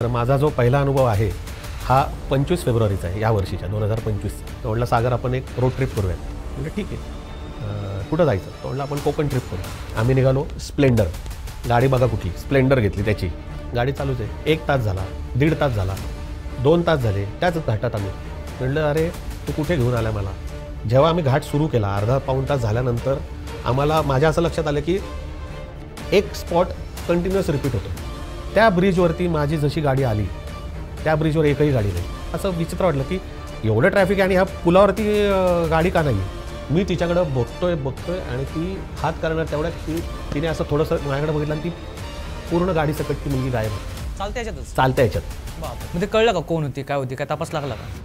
तर माझा जो पहिला अनुभव आहे हा 25 फेब्रुवारीचा आहे, या वर्षीच्या 2025. तो म्हटलं सागर आपण एक रोड ट्रिप करूया. म्हणजे ठीक आहे, कुठं जायचं? तो म्हटलं आपण कोकण ट्रिप करू. आम्ही निघालो. स्प्लेंडर गाडी बघा कुठली, स्प्लेंडर घेतली. त्याची गाडी चालूच आहे. 1 तास झाला, 1.5 तास झाला, 2 तास झाले त्याच घाटात आम्ही. म्हटलं अरे तू कुठे घेऊन आला मला? जेव्हा आम्ही घाट सुरू केला अर्धा पाऊण तास झाल्यानंतर आम्हाला माझ्या असं लक्षात आलं की एक स्पॉट कंटिन्युअस रिपीट होतो. त्या ब्रिजवरती माझी जशी गाडी आली त्या ब्रिजवर एकही गाडी नाही. असं विचित्र वाटलं की एवढं ट्रॅफिक आहे आणि ह्या पुलावरती गाडी का नाही. मी तिच्याकडं बघतोय आणि ती हात करणार तेवढ्या तिने असं थोडंसं माझ्याकडे बघितलं आणि ती पूर्ण गाडी सकट ती मुलगी गायब. चालत्या याच्यात म्हणजे कळलं का कोण होती, काय होती, काय तपास लागला का?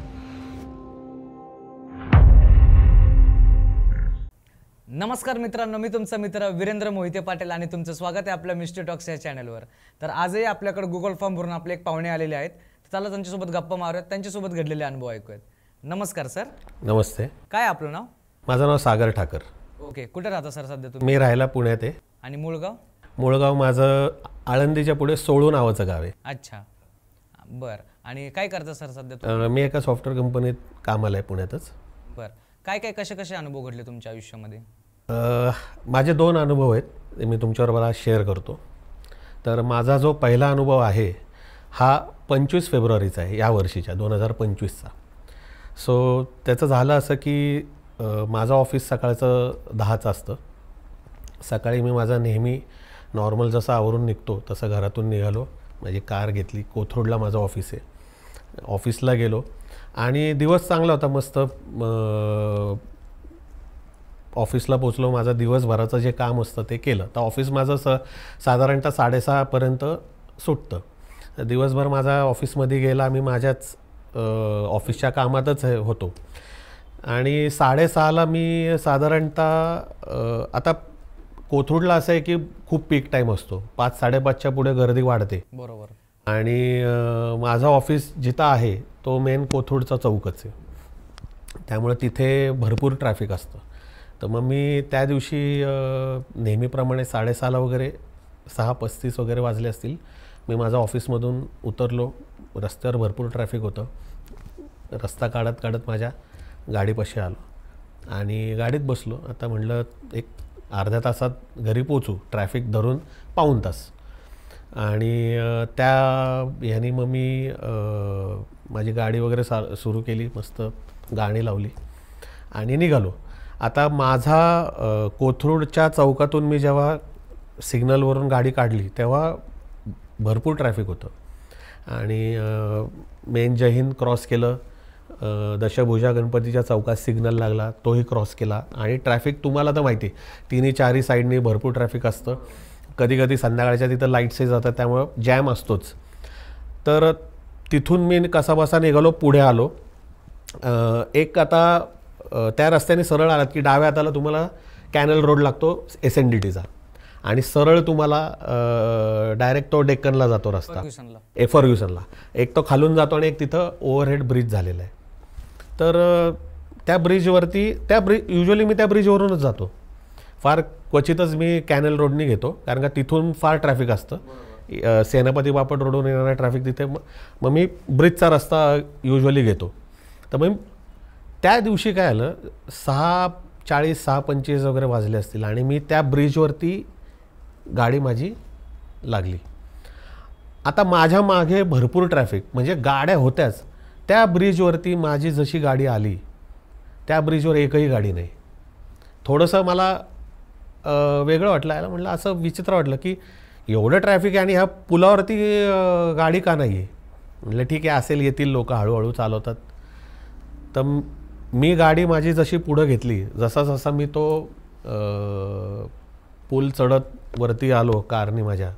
नमस्कार मित्रांनो, मी तुमचा मित्र वीरेंद्र मोहिते पाटील आणि तुमचं स्वागत आहे आपल्या मिस्टर टॉक्स या चॅनलवर. तर आजही आपल्याकडे गुगल फॉर्म भरून आपले एक पाहुणे आलेले आहेत. चला त्यांच्यासोबत गप्पा मारूयात, त्यांच्यासोबत घडलेले अनुभव ऐकूयात. नमस्कार सर. नमस्ते. काय आपलं नाव? माझं नाव सागर ठाकर. ओके, कुठे राहता सर सध्या तुम्ही? मी राहायला पुण्यात आहे. आणि मूळगाव? मूळगाव माझं आळंदीच्या पुढे सोळू नावाचं गाव आहे. अच्छा, बरं. आणि काय करता सर सध्या तुम्ही? मी एका सॉफ्टवेअर कंपनीत कामाला आहे पुण्यातच. बरं, काय काय कसे अनुभव घडले तुमच्या आयुष्यामध्ये? माझे 2 अनुभव आहेत, ते मी तुमच्याबरोबर आज शेअर करतो. तर माझा जो पहिला अनुभव आहे हा 25 फेब्रुवारीचा आहे, या वर्षीच्या 2025चा. सो त्याचं झालं असं की माझं ऑफिस सकाळचं 10चं असतं. सकाळी मी माझा नेहमी नॉर्मल जसं आवरून निघतो तसं घरातून निघालो. माझी कार घेतली. कोथरूडला माझं ऑफिस आहे. ऑफिसला गेलो आणि दिवस चांगला होता, मस्त. ऑफिसला पोचलो. माझं दिवसभराचं जे काम असतं ते केलं. तर ऑफिस माझं साधारणतः 6:30पर्यंत सुटतं. दिवसभर माझा ऑफिसमध्ये गेला. मी माझ्याच ऑफिसच्या कामातच होतो. आणि 6:30ला मी साधारणतः आता कोथरूडला असं आहे की खूप पीक टाईम असतो. 5-5:30च्या पुढे गर्दी वाढते. बरोबर. आणि माझं ऑफिस जिथं आहे तो मेन कोथरूडचा चौकच आहे. त्यामुळे तिथे भरपूर ट्रॅफिक असतं. तर मग मी त्या दिवशी नेहमीप्रमाणे 6:30ला वगैरे 6:35 वगैरे वाजले असतील, मी माझ्या ऑफिसमधून उतरलो. रस्त्यावर भरपूर ट्रॅफिक होतं. रस्ता काढत काढत माझ्या गाडीपाशी आलो आणि गाडीत बसलो. आता म्हटलं एक अर्ध्या तासात घरी पोचू, ट्रॅफिक धरून पाऊण तास. आणि त्या ह्यानी मग मी माझी गाडी वगैरे सुरू केली, मस्त गाणी लावली आणि निघालो. आता माझा कोथरूडच्या चौकातून मी जेव्हा सिग्नलवरून गाडी काढली तेव्हा भरपूर ट्रॅफिक होतं. आणि मेन जय हिंद क्रॉस केलं. दशभुजा गणपतीच्या चौकात सिग्नल लागला, तोही क्रॉस केला. आणि ट्रॅफिक तुम्हाला तर माहिती, 3-4 साईडनी भरपूर ट्रॅफिक असतं. कधी कधी संध्याकाळच्या तिथं लाईट्सही जातात, त्यामुळं जॅम असतोच. तर तिथून मी कसाबसा निघालो, पुढे आलो. एक आता त्या रस्त्याने सरळ आलात की डाव्या हाताला तुम्हाला कॅनल रोड लागतो SNDTचा. आणि सरळ तुम्हाला डायरेक्ट तो डेक्कनला जातो रस्ता, फर्ग्युसनला. एक तो खालून जातो आणि एक तिथं ओव्हरहेड ब्रिज झालेला आहे. तर त्या ब्रिजवरती युजली मी त्या ब्रिजवरूनच जातो. फार क्वचितच मी कॅनल रोडनी घेतो, कारण का तिथून फार ट्रॅफिक असतं. सेनापती बापट रोडवरून येणारा ट्रॅफिक तिथे. मग मी ब्रिजचा रस्ता युजली घेतो. तर मग त्या दिवशी काय आलं, 6:40 6:25 वगैरे वाजले असतील आणि मी त्या ब्रिजवरती गाडी माझी लागली. आता माझ्या मागे भरपूर ट्रॅफिक, म्हणजे गाड्या होत्याच. त्या ब्रिजवरती माझी जशी गाडी आली त्या ब्रिजवर एकही गाडी नाही. थोडंसं मला वेगळं वाटलं. याला म्हटलं असं विचित्र वाटलं की एवढं ट्रॅफिक आहे आणि ह्या पुलावरती गाडी का नाही आहे. म्हटलं ठीक आहे, असेल, येतील लोक, हळूहळू चालवतात. तर मी गाडी माझी जशी पुढं घेतली, जसा मी तो पूल चढत वरती आलो कारनी माझ्या.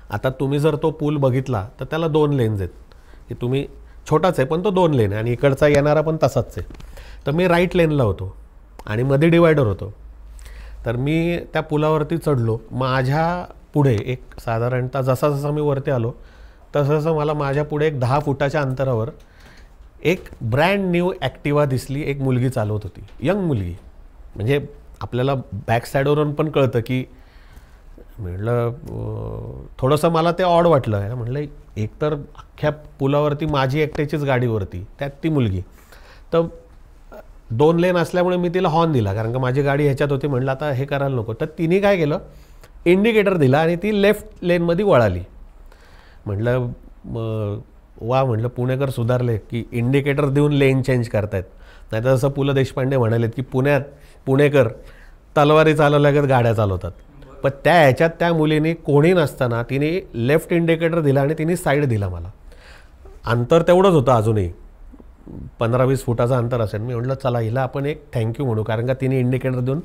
आता तुम्ही जर तो पूल बघितला तर त्याला 2 लेन्स आहेत. की तुम्ही छोटाच आहे पण तो 2 लेन आहे आणि इकडचा येणारा पण तसाच आहे. तर मी राईट लेनला होतो आणि मध्ये डिवायडर होतो. तर मी त्या पुलावरती चढलो. माझ्या पुढे एक साधारणतः जसा मी वरती आलो तसं मला माझ्या पुढे एक 10 फुटाच्या अंतरावर एक ब्रँड न्यू ॲक्टिवा दिसली. एक मुलगी चालवत होती, यंग मुलगी. म्हणजे आपल्याला बॅक साईडवरून पण कळतं की म्हटलं थोडंसं मला ते ऑड वाटलं. म्हटलं एकतर अख्ख्या पुलावरती माझी एकट्याचीच गाडीवरती, त्यात ती मुलगी. तर 2 लेन असल्यामुळे मी तिला हॉर्न दिला, कारण का माझी गाडी ह्याच्यात होती. म्हटलं आता हे करायला नको. तर तिने काय केलं, इंडिकेटर दिला आणि ती लेफ्ट लेनमध्ये वळाली. म्हटलं वा, म्हटलं पुणेकर सुधारले की इंडिकेटर देऊन लेन चेंज करतायत. नाही तर जसं पु ल देशपांडे म्हणालेत की पुण्यात पुणेकर तलवारी चालवल्यागत गाड्या चालवतात. पण ह्याच्यात त्या मुलीने कोणी नसताना तिने लेफ्ट इंडिकेटर दिला आणि तिने साईड दिला. मला अंतर तेवढंच होतं, अजूनही 15-20 फुटाचं अंतर असेल. मी म्हटलं चला हिला आपण एक थँक्यू म्हणू, कारण का तिने इंडिकेटर देऊन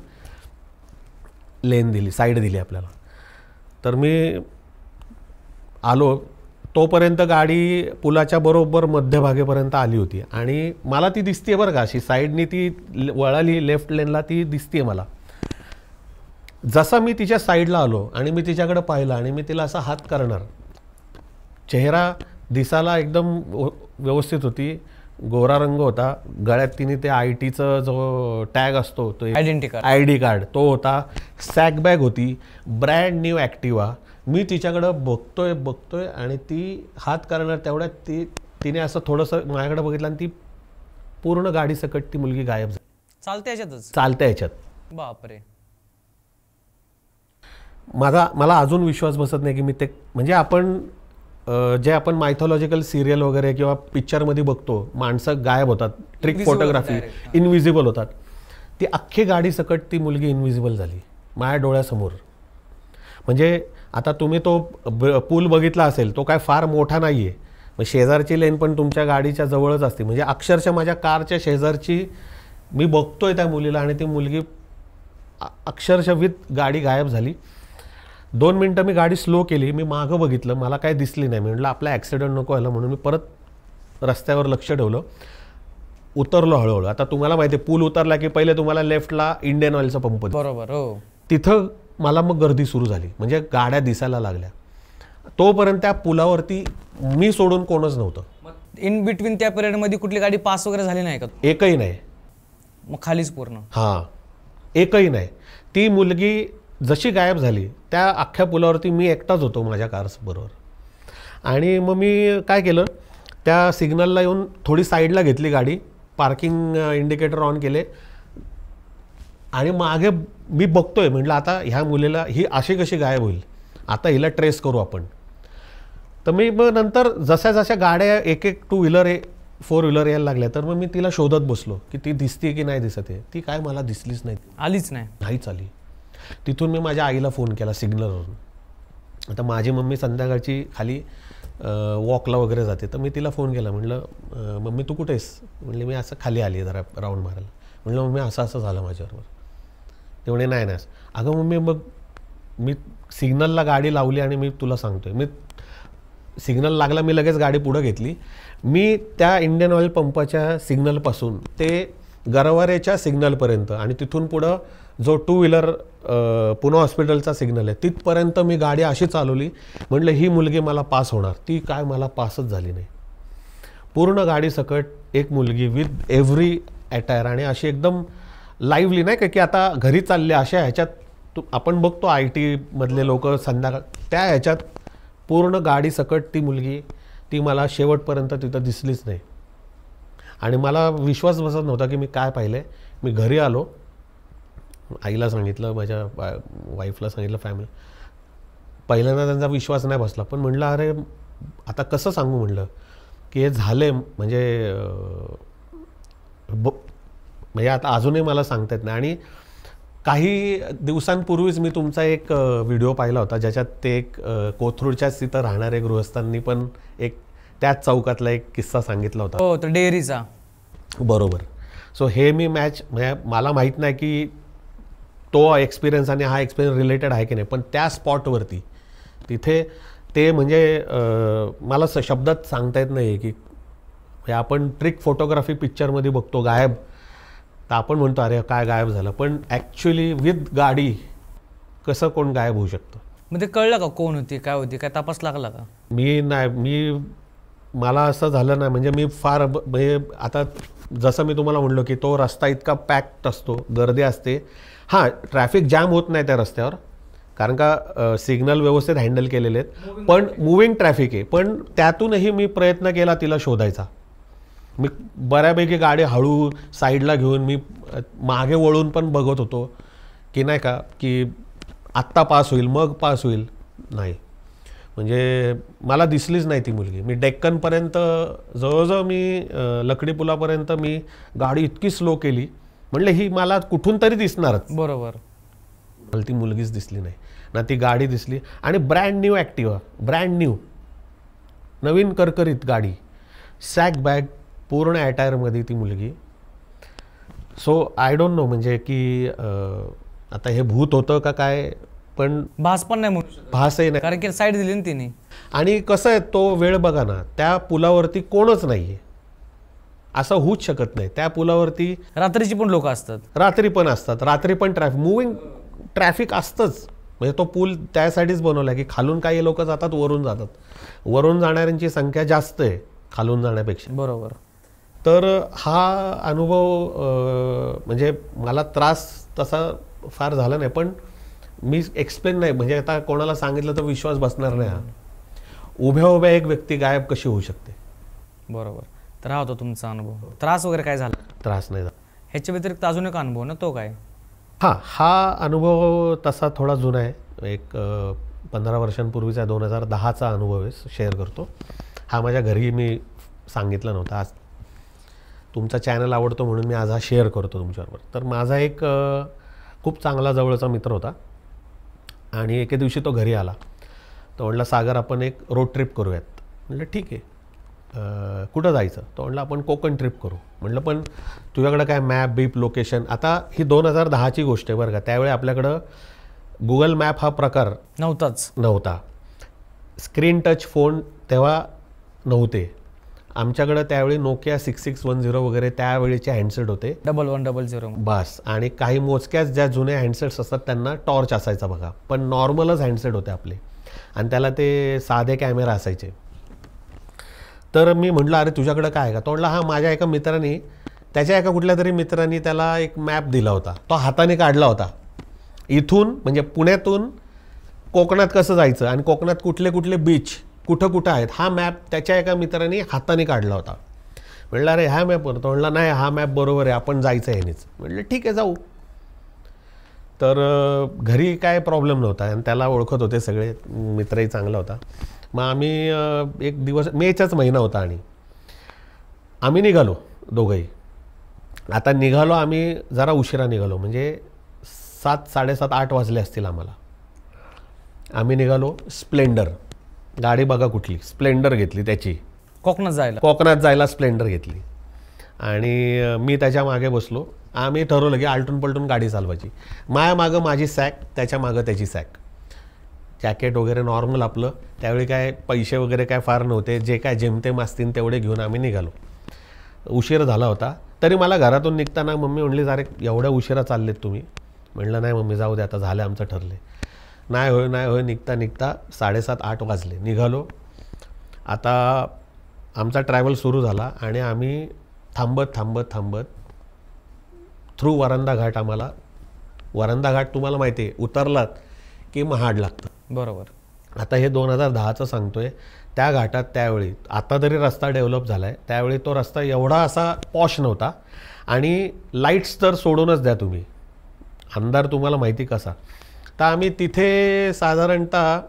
लेन दिली, साईड दिली आपल्याला. तर मी आलो. तोपर्यंत गाडी पुलाच्या बरोबर मध्यभागेपर्यंत आली होती आणि मला ती दिसते बरं का, अशी साईडनी ती वळाली लेफ्ट लेनला, ती दिसते मला. जसा मी तिच्या साईडला आलो आणि मी तिच्याकडे पाहिलं आणि मी तिला असा हात करणार, चेहरा दिसायला एकदम व्यवस्थित होती, गोरा रंग होता, गळ्यात तिने ते ITचा जो टॅग असतो तो आयडी कार्ड तो होता, सॅक बॅग होती, ब्रँड न्यू ॲक्टिवा. मी तिच्याकडं बघतोय आणि ती हात करणार तेवढ्यात तिने असं थोडंसं माझ्याकडे बघितलं आणि ती पूर्ण गाडी सकट ती मुलगी गायब झाली. चालत्या ह्याच्यात. बापरे. मला अजून विश्वास बसत नाही की मी ते, म्हणजे आपण मायथॉलॉजिकल सिरियल वगैरे किंवा पिक्चरमध्ये बघतो, माणसं गायब होतात, ट्रिक फोटोग्राफी, इनविजिबल होतात. ती अख्खी गाडी सकट ती मुलगी इनविजिबल झाली माझ्या डोळ्यासमोर. म्हणजे आता तुम्ही तो पूल बघितला असेल, तो काय फार मोठा नाही आहे. मग शेजारची लेन पण तुमच्या गाडीच्या जवळच असते. म्हणजे अक्षरशः माझ्या कारच्या शेजारची मी बघतोय त्या मुलीला आणि ती मुलगी अक्षरशः विथ गाडी गायब झाली. 2 मिनटं मी गाडी स्लो केली, मी मागं बघितलं, मला काय दिसली नाही. मी म्हटलं आपला ॲक्सिडेंट नको व्हायला म्हणून मी परत रस्त्यावर लक्ष ठेवलं, उतरलो हळूहळू. आता तुम्हाला माहिती आहे, पूल उतरला की पहिले तुम्हाला लेफ्टला इंडियन ऑइलचा पंप, बरोबर, हो. तिथं मला मग गर्दी सुरू झाली, म्हणजे गाड्या दिसायला लागल्या. तोपर्यंत त्या पुलावरती मी सोडून कोणच नव्हतं. इन बिटवीन त्या पिरियडमध्ये कुठली गाडी पास वगैरे झाली नाही का? एकही नाही. मग खालीच पूर्ण? हां, एकही नाही. ती मुलगी जशी गायब झाली त्या अख्ख्या पुलावरती मी एकटाच होतो माझ्या कारबरोबर. आणि मग मी काय केलं, त्या सिग्नलला येऊन थोडी साईडला घेतली गाडी, पार्किंग इंडिकेटर ऑन केले आणि मागे मी बघतोय. म्हटलं आता ह्या मुलीला ही अशी कशी गायब होईल, आता हिला ट्रेस करू आपण. तर मी मग नंतर जशा जशा गाड्या एक 2 व्हीलर 4 व्हीलर यायला लागल्या, तर मग मी तिला शोधत बसलो की ती दिसते की नाही दिसत आहे. ती काय मला दिसलीच नाही, नाहीच आली. तिथून मी माझ्या आईला फोन केला सिग्नलवरून. आता माझी मम्मी संध्याकाळची खाली वॉकला वगैरे जाते, तर मी तिला फोन केला. म्हटलं मम्मी तू कुठे आहेस? म्हणले मी असं खाली आली जरा राऊंड मारायला. म्हटलं मम्मी असं झालं माझ्याबरोबर. ते म्हणे नाही. अगं मम्मी, मग मी सिग्नलला गाडी लावली आणि मी तुला सांगतोय, मी सिग्नल लागला, मी लगेच गाडी पुढं घेतली. मी त्या इंडियन ऑइल पंपाच्या सिग्नलपासून ते गरवारेच्या सिग्नलपर्यंत आणि तिथून पुढं जो 2 व्हीलर पुणे हॉस्पिटलचा सिग्नल आहे तिथपर्यंत मी गाडी अशी चालवली. म्हटलं ही मुलगी मला पास होणार. ती काय मला पासच झाली नाही. पूर्ण गाडी सकट एक मुलगी विथ एव्हरी अटायर आणि अशी एकदम लाईव्हली, नाही का की आता घरी चालले अशा ह्याच्यात आपण बघतो IT मधले लोक संध्याकाळ, त्या ह्याच्यात पूर्ण गाडी सकट ती मुलगी, ती मला शेवटपर्यंत तिथं दिसलीच नाही. आणि मला विश्वास बसत नव्हता की मी काय पाहिलं. मी घरी आलो, आईला सांगितलं, माझ्या वाईफला सांगितलं, फॅमिली. पहिल्यांदा त्यांचा विश्वास नाही बसला, पण म्हटलं अरे आता कसं सांगू, म्हटलं की हे झाले म्हणजे आता अजूनही मला सांगता येत नाही. आणि काही दिवसांपूर्वीच मी तुमचा एक व्हिडिओ पाहिला होता, ज्याच्यात ते एक कोथरूडच्याच तिथं राहणारे गृहस्थांनी पण एक त्याच चौकातला एक किस्सा सांगितला होता. हो, तो डेअरीचा. बरोबर. सो हे मी म्हणजे मला माहीत नाही की तो एक्सपिरियन्स आणि हा एक्सपिरियन्स रिलेटेड आहे की नाही, पण त्या स्पॉटवरती तिथे ते म्हणजे मला शब्दात सांगता येत नाही की आपण ट्रिक फोटोग्राफी पिक्चरमध्ये बघतो गायब, तर आपण म्हणतो अरे काय गायब झालं, पण ॲक्च्युली विथ गाडी कसं कोण गायब होऊ शकतं. मग ते कळलं का कोण होती, काय होती, काय तपास लागला का? मला असं झालं नाही. म्हणजे मी फार म्हणजे आता जसं मी तुम्हाला म्हणलो की तो रस्ता इतका पॅक्ड असतो, गर्दी असते. हां, ट्रॅफिक जॅम होत नाही त्या रस्त्यावर, कारण का सिग्नल व्यवस्थित हँडल केलेले आहेत, पण मुव्हिंग ट्रॅफिक आहे. पण त्यातूनही मी प्रयत्न केला तिला शोधायचा. मी बऱ्यापैकी गाडी हळू साईडला घेऊन मी मागे वळून पण बघत होतो की नाही का की आत्ता पास होईल मग पास होईल. नाही, म्हणजे मला दिसलीच नाही ती मुलगी. मी डेक्कनपर्यंत जवळजवळ मी लकडी पुलापर्यंत मी गाडी इतकी स्लो केली, म्हणलं ही मला कुठून तरी दिसणारच. बरोबर. मला ती मुलगीच दिसली नाही ना, ती गाडी दिसली. आणि brand new Activa, brand new नवीन करकरीत गाडी, सॅक बॅग पूर्ण अटायरमध्ये ती मुलगी. सो आय डोंट नो म्हणजे की आता हे भूत होतं का काय, पण भास पण नाही म्हणू शकत. भासही नाही. कारण की साईड दिली ना तिने. आणि कसं आहे तो वेळ बघा ना, त्या पुलावरती कोणच नाही आहे, असं होऊच शकत नाही. त्या पुलावरती रात्रीची पण लोक असतात, रात्री पण असतात, रात्री पण मुव्हिंग ट्रॅफिक असतंच. म्हणजे तो पूल त्यासाठीच बनवला की खालून काही लोक जातात, वरून जातात. वरून जाणाऱ्यांची संख्या जास्त आहे खालून जाण्यापेक्षा. बरोबर. तर हा अनुभव म्हणजे मला त्रास तसा फार झाला नाही, पण मी एक्सप्लेन नाही, म्हणजे आता कोणाला सांगितलं तर विश्वास बसणार नाही. हा उभ्या उभ्या एक व्यक्ती गायब कशी होऊ शकते. बरोबर. तर हा होता तुमचा अनुभव. त्रास वगैरे काय झाला? त्रास नाही झाला. ह्याच्या व्यतिरिक्त अजून एक अनुभव ना, तो काय? हा अनुभव तसा थोडा जुना आहे, एक 15 वर्षांपूर्वीचा 2010चा अनुभव आहे, शेअर करतो. हा माझ्या घरी मी सांगितला नव्हता. आज तुमचा चॅनल आवडतो म्हणून मी आज हा शेअर करतो तुमच्याबरोबर. तर माझा एक खूप चांगला जवळचा मित्र होता आणि एके दिवशी तो घरी आला. तो म्हटला सागर आपण एक रोड ट्रिप करूयात. म्हटलं ठीक आहे, कुठं जायचं? तो म्हटलं आपण कोकण ट्रिप करू. म्हटलं पण तुझ्याकडं काय मॅप बीप लोकेशन? आता ही 2010ची गोष्ट आहे बरं का. त्यावेळी आपल्याकडं गुगल मॅप हा प्रकार नव्हता. स्क्रीन टच फोन तेव्हा नव्हते. आमच्याकडं त्यावेळी नोकिया 6610 वगैरे त्यावेळीचे हँडसेट होते, 1100 बस. आणि काही मोजक्याच ज्या जुने हँडसेट्स असतात त्यांना टॉर्च असायचा बघा, पण नॉर्मलच हँडसेट होते आपले, आणि त्याला ते साधे कॅमेरा असायचे. तर मी म्हटलं अरे तुझ्याकडं काय का? तो म्हटला हा माझ्या एका मित्राने, त्याच्या एका कुठल्या तरी मित्रांनी त्याला एक मॅप दिला होता, तो हाताने काढला होता. इथून म्हणजे पुण्यातून कोकणात कसं जायचं आणि कोकणात कुठले कुठले बीच कुठं कुठं आहेत, हा मॅप त्याच्या एका मित्राने हाताने काढला होता. म्हटलं अरे ह्या मॅपवर? तो म्हटला नाही हा मॅप बरोबर आहे, आपण जायचं आहे ह्यानेच. म्हटलं ठीक आहे जाऊ. तर घरी काय प्रॉब्लेम नव्हता आणि त्याला ओळखत होते सगळे, मित्रही चांगला होता. मग आम्ही एक दिवस, मेचाच महिना होता आणि आम्ही निघालो दोघंही. आता निघालो आम्ही जरा उशिरा निघालो, म्हणजे 7, 7:30, 8 वाजले असतील आम्हाला. आम्ही निघालो. स्प्लेंडर गाडी बघा कुठली, स्प्लेंडर घेतली त्याची. कोकणात जायला स्प्लेंडर घेतली आणि मी त्याच्या मागे बसलो. आम्ही ठरवलं की आलटून पलटून गाडी चालवायची. माझ्या मागं माझी सॅक, त्याच्या मागं त्याची सॅक, जॅकेट वगैरे नॉर्मल आपलं. त्यावेळी काय पैसे वगैरे काय फार नव्हते, जे काय जेमतेम असतील तेवढे घेऊन आम्ही निघालो. उशीर झाला होता. तरी मला घरातून निघताना मम्मी म्हणली अरे एवढ्या उशिरा चाललेत तुम्ही? म्हटलं नाही मम्मी जाऊ दे आता, झालं आमचं ठरले. नाही होय निघता 7:30, 8 वाजले. निघालो. आता आमचा ट्रॅव्हल सुरू झाला आणि आम्ही थांबत थ्रू वरंदा घाट. आम्हाला वरंदा घाट तुम्हाला माहिती आहे, उतरलात की महाड लागतं. बरोबर. आता हे 2010चं सांगतोय. त्या घाटात त्यावेळी, आता तरी रस्ता डेव्हलप झाला आहे, त्यावेळी तो रस्ता एवढा असा पॉश नव्हता. आणि लाईट्स तर सोडूनच द्या तुम्ही, अंधार तुम्हाला माहिती कसा. तर आम्ही तिथे साधारणतः,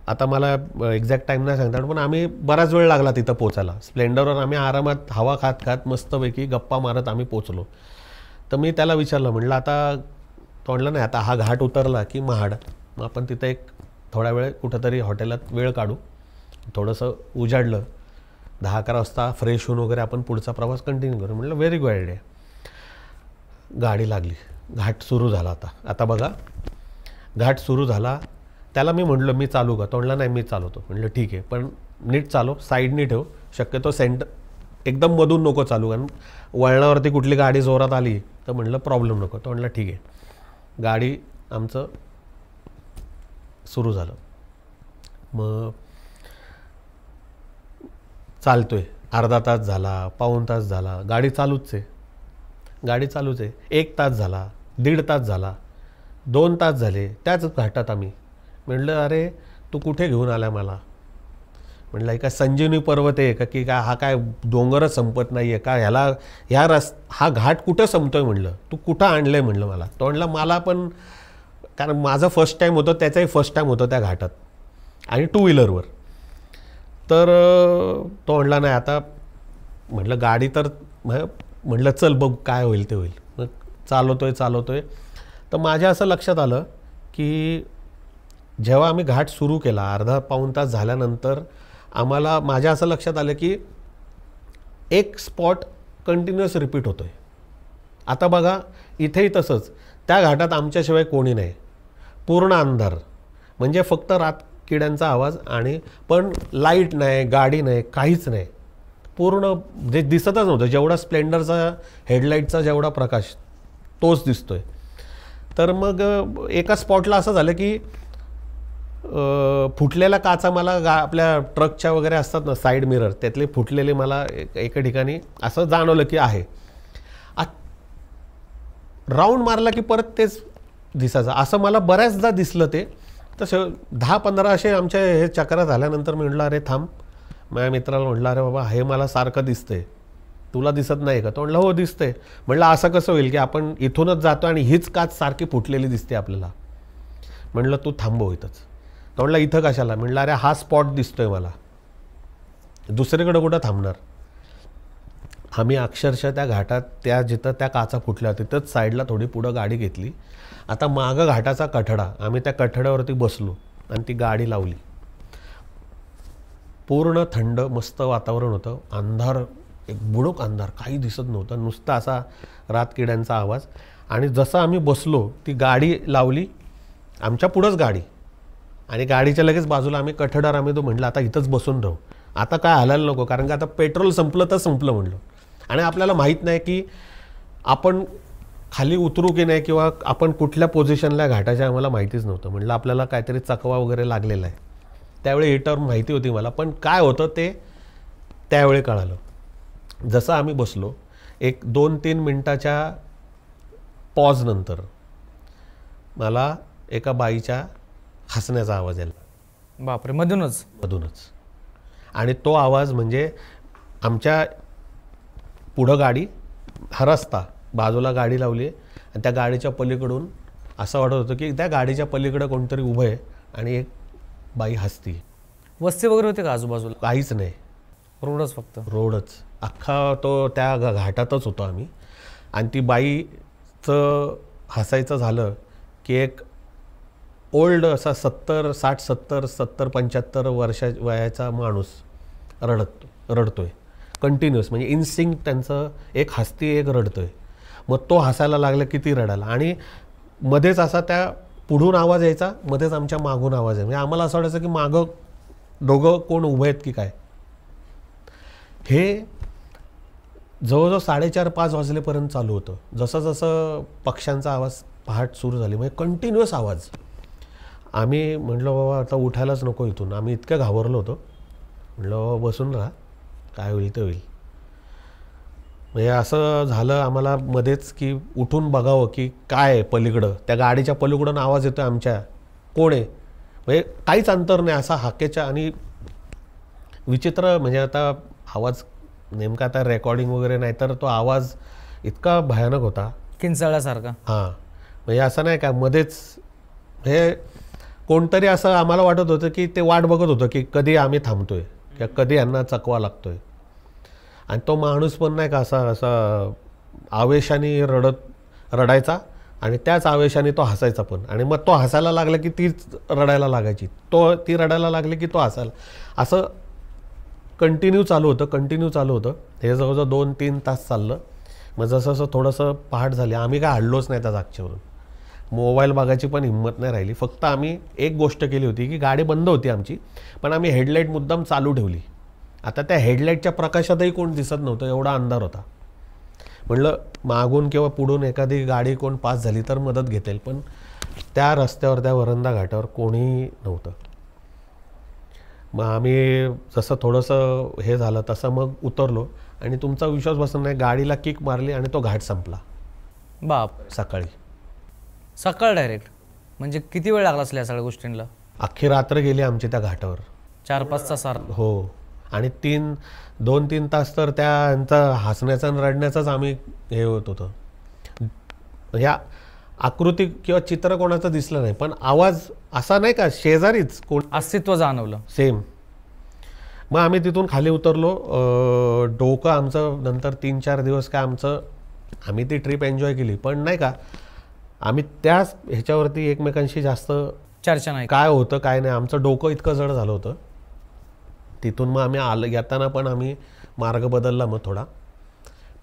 आता मला एक्झॅक्ट टाईम नाही सांगता, पण आम्ही बराच वेळ लागला तिथं पोचायला. स्प्लेंडरवर आम्ही आरामात हवा खात मस्तपैकी गप्पा मारत आम्ही पोचलो. तर मी त्याला विचारलं, म्हटलं आता, तो म्हटलं नाही आता हा घाट उतरला की महाड, मग आपण तिथं एक थोडा वेळ कुठंतरी हॉटेलात वेळ काढू, थोडंसं उजाडलं 10-11 वाजता फ्रेश होऊन वगैरे आपण पुढचा प्रवास कंटिन्यू करू. म्हटलं व्हेरी गुड आयडिया. गाडी लागली, घाट सुरू झाला. आता बघा घाट सुरू झाला. त्याला मी म्हटलं मी चालू का? तो म्हटला नाही मी चालवतो. म्हटलं ठीक आहे, पण नीट चालव, साईडनी ठेव, शक्यतो एकदम मधून नको चालू, कारण वळणावरती कुठली गाडी जोरात आली तर म्हटलं प्रॉब्लेम नको. तो म्हटलं ठीक आहे. गाडी आमचं सुरू झालं. मग चालतोय, अर्धा तास झाला, पाऊण तास झाला, गाडी चालूच आहे. 1 तास झाला, 1.5 तास झाला, 2 तास झाले त्याच घाटात आम्ही. म्हटलं अरे तू कुठे घेऊन आला मला? म्हटलं काय संजीवनी पर्वत आहे का की काय, हा काय डोंगरच संपत नाही आहे का, हा घाट कुठं संपतोय म्हटलं, तू कुठं आणलं आहे म्हटलं मला. तो म्हटलं मला पण, कारण माझं फर्स्ट टाईम होतं, त्याचाही फर्स्ट टाईम होतं त्या घाटात आणि 2 व्हीलरवर. तर तो म्हटला नाही आता. म्हटलं गाडी तर, म्हटलं चल बघ काय होईल ते होईल. मग चालवतोय. तर माझ्या असं लक्षात आलं की जेव्हा आम्ही घाट सुरू केला अर्धा पाऊण तास झाल्यानंतर माझ्या असं लक्षात आलं की एक स्पॉट कंटिन्युअस रिपीट होतोय. आता बघा इथेही तसंच, त्या घाटात आमच्याशिवाय कोणी नाही, पूर्ण अंधार, म्हणजे फक्त रातकिड्यांचा आवाज, आणि पण लाईट नाही, गाडी नाही, काहीच नाही, पूर्ण जे दिसतच नव्हतं. जेवढा स्प्लेंडरचा हेडलाईटचा जेवढा प्रकाश तोच दिसतोय. तर मग एका स्पॉटला असं झालं की फुटलेला काचा मला आपल्या ट्रकच्या वगैरे असतात ना साईड मिरर, त्यातले फुटलेले मला एका ठिकाणी असं जाणवलं की आहे. राऊंड मारला की परत तेच दिसायचं. असं मला बऱ्याचदा दिसलं ते. तसं 10-15 असे आमच्या हे चक्रा झाल्यानंतर मी म्हटलं अरे थांब. माझ्या मित्राला म्हटलं अरे बाबा हे मला सारखं दिसतंय, तुला दिसत नाही का? तो म्हटलं हो दिसतंय. म्हटलं असं कसं होईल की आपण इथूनच जातो आणि हीच काच सारखी फुटलेली दिसते आपल्याला? म्हटलं तू थांबव इथंच. तो म्हटलं इथं कशाला? म्हटलं अरे हा स्पॉट दिसतोय मला, दुसरीकडे कुठं थांबणार? आम्ही अक्षरशः त्या घाटात जिथं त्या काचा फुटल्या तिथंच साईडला थोडी पुढं गाडी घेतली. आता मागं घाटाचा कठडा, आम्ही त्या कठड्यावरती बसलो आणि ती गाडी लावली. पूर्ण थंड मस्त वातावरण होतं, अंधार, एक बुडूक अंधार, काही दिसत नव्हतं, नुसता असा रातकिड्यांचा आवाज. आणि जसं आम्ही बसलो ती गाडी लावली, आमच्या पुढंच गाडी, आणि गाडीच्या लगेच बाजूला आम्ही कठड्यावर आम्ही तो म्हटलं आता इथंच बसून राहू, आता काय हलायला नको, कारण का आता पेट्रोल संपलं तर संपलं म्हटलं. आणि आपल्याला माहीत नाही की आपण खाली उतरू की नाही, किंवा आपण कुठल्या पोझिशनला घाटाच्या आम्हाला माहितीच नव्हतं. म्हटलं आपल्याला काहीतरी चकवा वगैरे लागलेला आहे. त्यावेळी ही टर्म माहिती होती मला, पण काय होतं ते त्यावेळी कळालं. जसं आम्ही बसलो, एक 2-3 मिनटाच्या पॉज नंतर मला एका बाईच्या हसण्याचा आवाज आला. बापरे, मधूनच. आणि तो आवाज म्हणजे आमच्या पुढं गाडी, हा रस्ता, बाजूला गाडी लावली आहे, आणि त्या गाडीच्या पलीकडून असं वाटत होतं की त्या गाडीच्या पलीकडं कोणतरी उभं आहे आणि एक बाई हसती. वस्ती वगैरे होते का आजूबाजूला? काहीच नाही, रोडच, फक्त रोडच अख्खा. तो त्या घाटातच होतो आम्ही. आणि ती बाईचं हसायचं झालं की एक ओल्ड असा 70-75 वयाचा माणूस रडतोय कंटिन्युअस, म्हणजे इन्स्टिंक्ट त्यांचं, एक हसती एक रडतोय. मग तो हसायला लागला की ती रडायला, आणि मध्येच असा त्या पुढून आवाज यायचा, मध्येच आमच्या मागून आवाज आहे. म्हणजे आम्हाला असं वाटायचं की मागं दोघं कोण उभे आहेत की काय. हे जवळजवळ 4:30-5 वाजलेपर्यंत चालू होतं. जसं जसं पक्ष्यांचा आवाज पहाट सुरू झाली, म्हणजे कंटिन्युअस आवाज. आम्ही म्हटलं बाबा आता उठायलाच नको इथून, आम्ही इतकं घाबरलो होतो. म्हटलं बाबा बसून राहा, काय होईल ते होईल. म्हणजे असं झालं आम्हाला मध्येच की उठून बघावं की काय पलीकडं, त्या गाडीच्या पलीकडून आवाज येतोय आमच्या, कोण आहे? म्हणजे काहीच अंतर नाही, असा हाकेच्या. आणि विचित्र म्हणजे आता आवाज नेमका आता रेकॉर्डिंग वगैरे नाही, तर तो आवाज इतका भयानक होता, किंचाळल्यासारखा. हां, म्हणजे असं नाही का मध्येच हे कोणतरी, असं आम्हाला वाटत होतं की ते वाट बघत होतं की कधी आम्ही थांबतोय किंवा कधी यांना चकवा लागतोय. आणि तो माणूस पण नाही का असा आवेशाने रडायचा, आणि त्याच आवेशाने तो हसायचा पण. आणि मग तो हसायला लागला की तीच रडायला लागायची, ती रडायला लागली की तो हसायला. असं कंटिन्यू चालू होतं. हे जवळजवळ 2-3 तास चाललं. मग जसं थोडंसं पहाट झाली, आम्ही काय हल्लोच नाही त्या जागच्यावरून. मोबाईल बघायची पण हिंमत नाही राहिली. फक्त आम्ही एक गोष्ट केली होती की गाडी बंद होती आमची, पण आम्ही हेडलाईट मुद्दाम चालू ठेवली. आता त्या हेडलाईटच्या प्रकाशातही कोण दिसत नव्हतं, एवढा अंधार होता. म्हटलं मागून किंवा पुढून एखादी गाडी कोण पास झाली तर मदत घेता, पण त्या रस्त्यावर, त्या वरंदा घाटावर कोणीही नव्हतं. मग आम्ही जसं थोडंसं हे झालं तसं मग उतरलो, आणि तुमचा विश्वास बसत नाही, गाडीला किक मारली आणि तो घाट संपला. बाप, सकाळी सकाळ डायरेक्ट म्हणजे किती वेळ लागला असेल या सगळ्या गोष्टींना? अख्खी रात्र गेली आमची त्या घाटावर. 4-5 तास हो, आणि 2-3 तास तर त्यांचा हसण्याचा आणि रडण्याचाच आम्ही हे होत होतं. ह्या आकृती किंवा चित्र कोणाचं दिसलं नाही, पण आवाज असा नाही का शेजारीच कोण अस्तित्व जाणवलं. सेम. मग आम्ही तिथून खाली उतरलो. डोकं आमचं नंतर 3-4 दिवस काय आम्ही ती ट्रिप एन्जॉय केली, पण नाही का आम्ही त्याच ह्याच्यावरती एकमेकांशी जास्त चर्चा नाही. काय होतं काय नाही, आमचं डोकं इतकं जड झालं होतं. तिथून मग आम्ही येताना पण आम्ही मार्ग बदलला मग थोडा,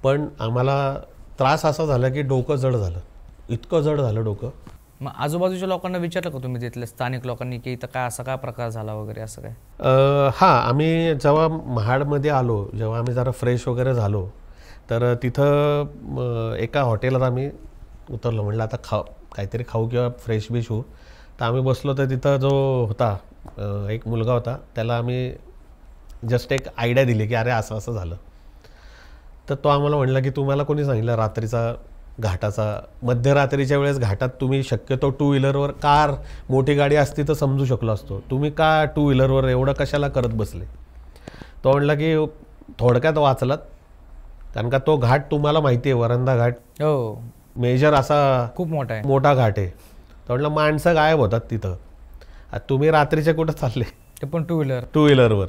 पण आम्हाला त्रास असा झाला की डोकं जड झालं, इतकं जड झालं डोकं. मग आजूबाजूच्या लोकांना विचारलं का तुम्ही, तिथल्या स्थानिक लोकांनी, की इथं काय असा काय प्रकार झाला वगैरे असं काय? हां, आम्ही जेव्हा महाडमध्ये आलो, जेव्हा आम्ही जरा फ्रेश वगैरे झालो, तर तिथं एका हॉटेलात आम्ही उतरलो. म्हटलं आता काहीतरी खाऊ किंवा फ्रेश बिश होऊ. तर आम्ही बसलो, तर तिथं जो होता एक मुलगा होता, त्याला आम्ही जस्ट एक आयडिया दिली की अरे असं असं झालं. तर तो आम्हाला म्हणला की तुम्हाला कोणी सांगितलं रात्रीचा घाटाचा, मध्यरात्रीच्या वेळेस घाटात तुम्ही शक्यतो 2 व्हीलरवर, कार मोठी गाडी असती तर समजू शकलो असतो, तुम्ही का 2 व्हीलरवर एवढं कशाला करत बसले? तो म्हणला की थोडक्यात वाचलात, कारण का तो घाट तुम्हाला माहिती आहे, वरंधा घाट हो मेजर असा खूप मोठा घाट आहे. तो म्हणला माणसं गायब होतात तिथं, तुम्ही रात्रीचे कुठं चालले, ते पण 2 व्हीलरवर.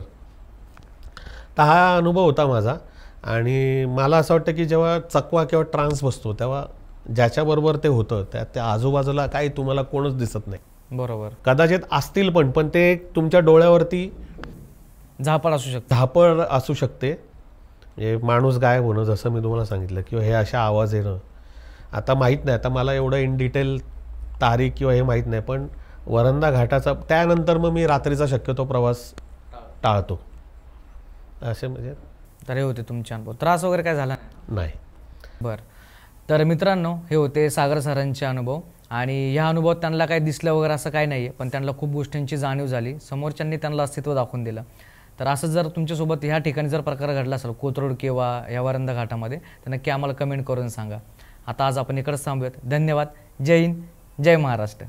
तर हा अनुभव होता माझा. आणि मला असं वाटतं की जेव्हा चकवा किंवा ट्रान्स बसतो, तेव्हा ज्याच्याबरोबर ते होतं त्या आजूबाजूला काही तुम्हाला कोणच दिसत नाही. बरोबर. कदाचित असतील पण ते तुमच्या डोळ्यावरती झापड असू शकते. हे माणूस गायब होणं, जसं मी तुम्हाला सांगितलं, किंवा हे अशा आवाज येणं. आता माहीत नाही, आता मला एवढं इन डिटेल तारीख किंवा हे माहीत नाही, पण वरंधा घाटाचा त्यानंतर मग मी रात्रीचा शक्यतो प्रवास टाळतो. असे म्हणजे तर हे होते तुमचे अनुभव. त्रास वगैरे काय झाला नाही? बरं. तर मित्रांनो, हे होते सागर सरांचे अनुभव. आणि ह्या अनुभवात त्यांना काही दिसलं वगैरे असं काही नाही आहे, पण त्यांना खूप गोष्टींची जाणीव झाली, समोरच्यांनी त्यांना अस्तित्व दाखवून दिलं. तर असं जर तुमच्यासोबत ह्या ठिकाणी जर प्रकार घडला असेल, कोथरूड किंवा या वरंधा घाटामध्ये, तर नक्की आम्हाला कमेंट करून सांगा. आता आज आपण इकडंच थांबूयात. धन्यवाद. जय हिंद, जय महाराष्ट्र.